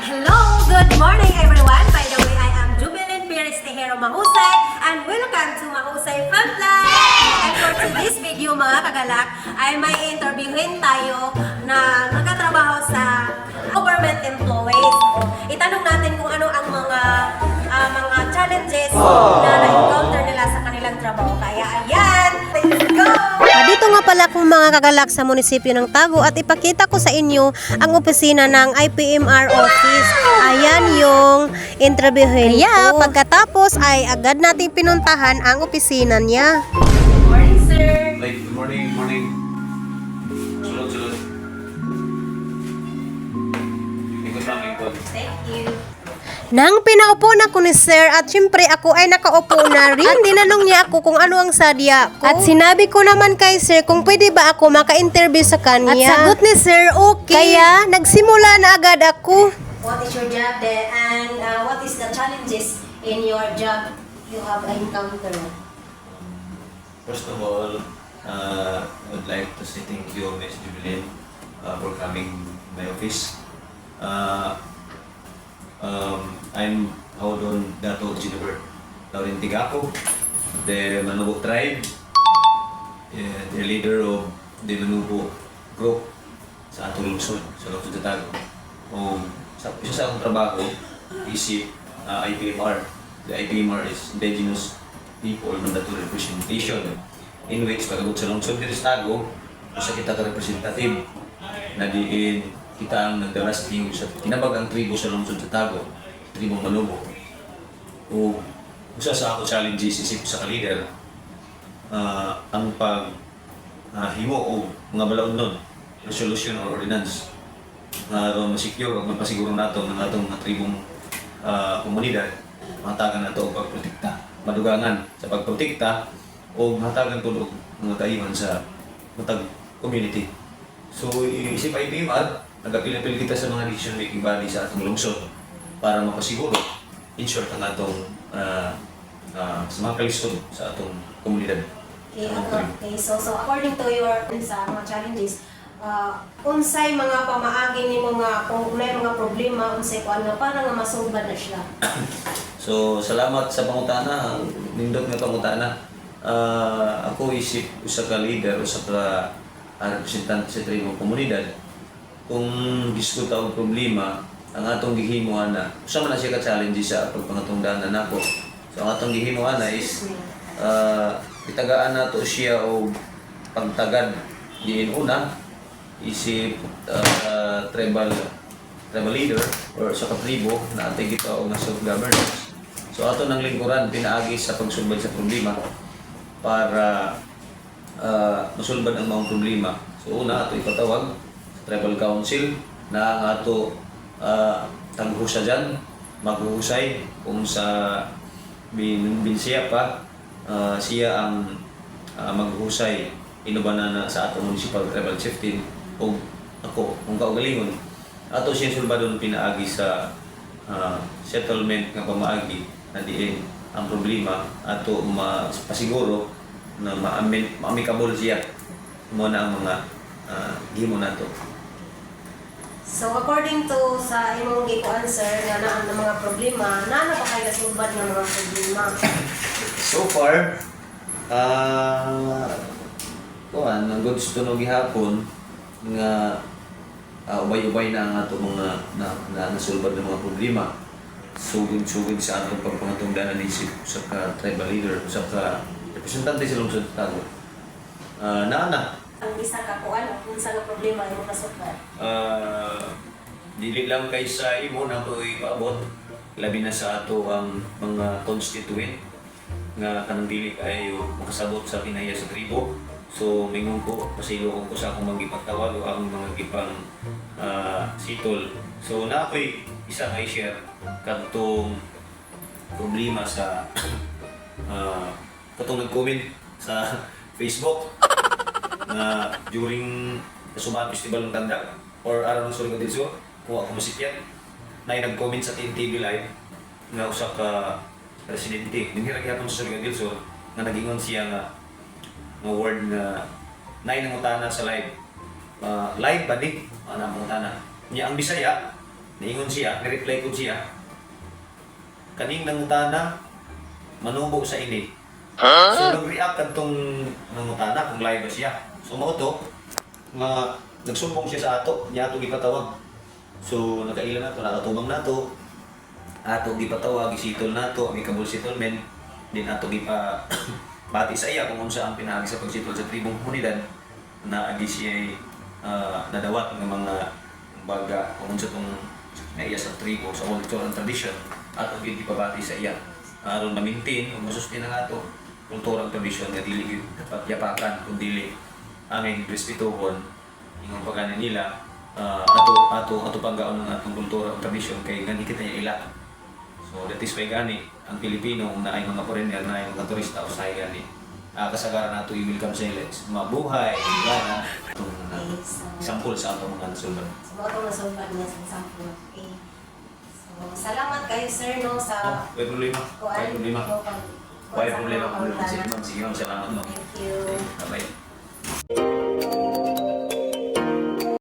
Hello! Good morning everyone! By the way, I am Jubilin Piris Tejero Mahusay and welcome to Mahusay Frontline! And for today's video mga kagalak, ay may interviewin tayo na nagtatrabaho sa government employees. O, itanong natin kung ano ang mga challenges na na-encounter nila sa kanilang trabaho. Kaya ayan! Let's go! Dito nga pala kung mga kagalak sa munisipyo ng Tago at ipakita ko sa inyo ang opisina ng IPMR office. Ayan yung interviewin ko. Pagkatapos ay agad nating pinuntahan ang opisina niya. Good morning, sir! Good morning. Sulod. Ikot lang, ikot. Thank you. Nang pinaupo na ko ni sir at syempre ako ay nakaupo na rin. At tinanong niya ako kung ano ang sadya ko. At sinabi ko naman kay sir kung pwede ba ako maka-interview sa kanya. At sagot ni sir, okay. Kaya nagsimula na agad ako. What is your job there and what is the challenges in your job you have encountered? First of all, I would like to say thank you, Ms. Jubilin, for coming to my office. I'm Haudon Dato Ginebert Laurentigako, the Manubo tribe, the leader of the Manubo group sa atong lungsod, sa lungsod sa Tago. Isa sa akong trabaho is IPMR. The IPMR is Indigenous People Mandatory Representation, in which pagabot sa lungsod dito sa Tago, usa kita ka representative na diin kita ang nagdarasting sa kinabagang tribo sa lungsod sa Tago, tribong Manubo. O usa sa ako challenges isip sa ka-leader, ang himo o mga balaod nun, resolution or ordinance na masecure o magpasiguro nato ng atong mga tribong komunidad, mahatagan nato og pagprotekta, madugangan sa pagprotekta o mahatagan tulog mga kaiman sa matag community. So isip IPMR, nagapil-apil kita sa mga decision-making body sa atong lungsod para mapasiguro, in short, ang atong sa mga kalisod sa atong komunidad. Okay, so according to your sa mga challenges, unsay mga pamaagi ni mga kung may mga problema unsay kuan nga para nga masulbad na siya. So salamat sa pangutana, nindot nga pangutana. Ako isip usa ka leader, usa ka representante sa tribong komunidad. Kung diskuta og problema, ang atong gihimuan na, usa man na siya ka-challenge sa pagpangatungdanan nako. So ang atong gihimuan na is itagaan nato siya og pagtagad diin una isip tribal leader or sa katribo na atay kita og self-governance. So ato nang lingkuran pinaagi sa pagsulbad sa problema para masulbad ang mga problema. So una ato ipatawag sa tribal council na ang ato tanghusa dyan, maghuhusay kung sa binsiya pa, siya ang maghuhusay inubanan na sa atong municipal tribal chieftain o ako, kung kaugalingon. Ato siya sulbadon pinaagi sa settlement nga pamaagi na diin ang problema ato pasiguro na ma-amicable siya mo na ang mga gimo nato. So according to sa imong gikuan sir nga naa ang mga problema, naa ba kay nasulbad nga mga problema? So far, ang goods to no gihapon nga ubay-ubay na ang ato mga nasulbad ng mga problema. Sugod sa atong pagpangatungdanan isip sa ka-tribal leader, sa ka-representante sa lungsod sa Tago. Naana. Ang isa ka kuan unsa nga problema imong kasulbad? Dili lang kay sa imo na to ipaabot, labi na sa ato ang mga constituent nga kanang dili kayo makasabot sa kinaya sa tribo. So mingon ko, pasilokon ko sa akong magipagtawag o akong mga gipang sitol. So na ako'y isa nga i-share kadtong problema sa katong nag-comment sa Facebook na during Kasumaan Festival ng Tanda or araw ng Surigao del Sur, kung ako musikyan, na nag-comment sa TNTV Live nga usa ka residente. Dinhirag yapon sa Surigao del Sur nga nagingon siya nga word nga nay nangutana sa live. Live ba di? Ana mangutana. Nya ang Bisaya Niingon siya, ni-reply ko siya. Kaning nangutana, manubog sa init. So nag-react kadtong nangutana kung live ba siya. So mao to, nga nagsumbong siya sa ato, niya ato gipatawag. So nakaila na to, nakatubang na to. Ato gipatawag, gisitol na to, may kabul settlement. Din ato gipa bati sa iya kung unsa ang pinaagi sa pagsitol sa tribong komunidad na agi siya nadawat ng mga baga kung unsa tong naiya sa tribo sa culture and tradition at ang gipabati sa iya aron ma-maintain kung masustain na ato kultura and tradition nga dili dapat yapakan kung dili aming respetuhon ingon pagani nila ato paggaon ng atong kultura and tradition kay gani kita niya ila. So that is why gani ang Pilipino na ay mga foreigner na ay mga turista o say gani kasagaran nato i-welcome sila mabuhay gana itong example sa atong mga nasulban. So, mga itong nasulban niya sa example. Okay. So, salamat kayo, sir, no, sa... May problema. May problema. May problema. Sige, ma'am. Salamat, ma'am. Thank you. Bye-bye.